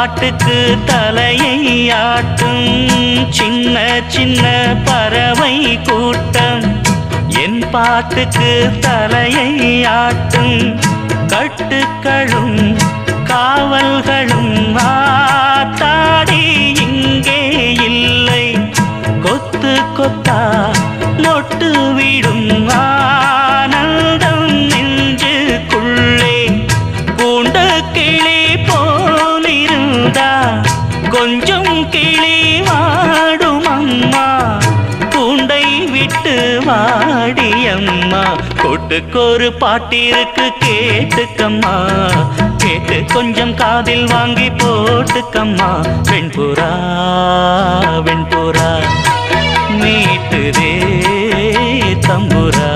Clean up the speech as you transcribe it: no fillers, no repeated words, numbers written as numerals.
பாட்டுக்கு தலையை ஆட்டும் சின்ன சின்ன பறவை கூட்டம் என் பாட்டுக்கு தலையை ஆட்டும் கட்டுக்களும் காவல்களும் ஆத்தாடி இங்கே இல்லை கொத்து கொத்தா நொட்டு விடும் ஆனந்தம் நெஞ்சுக்குள்ளே பூண்ட கிளி போலிருந்தா கொஞ்சம் கிளி வாடும் அம்மா பூண்டை விட்டு வாடியம்மா கொட்டுக்கொரு பாட்டிருக்கு கேட்டுக்கம்மா கேட்டு கொஞ்சம் காதில் வாங்கி போட்டுக்கம்மா வெண்புறா வெண்புறா மீட்டுதே தம்புரா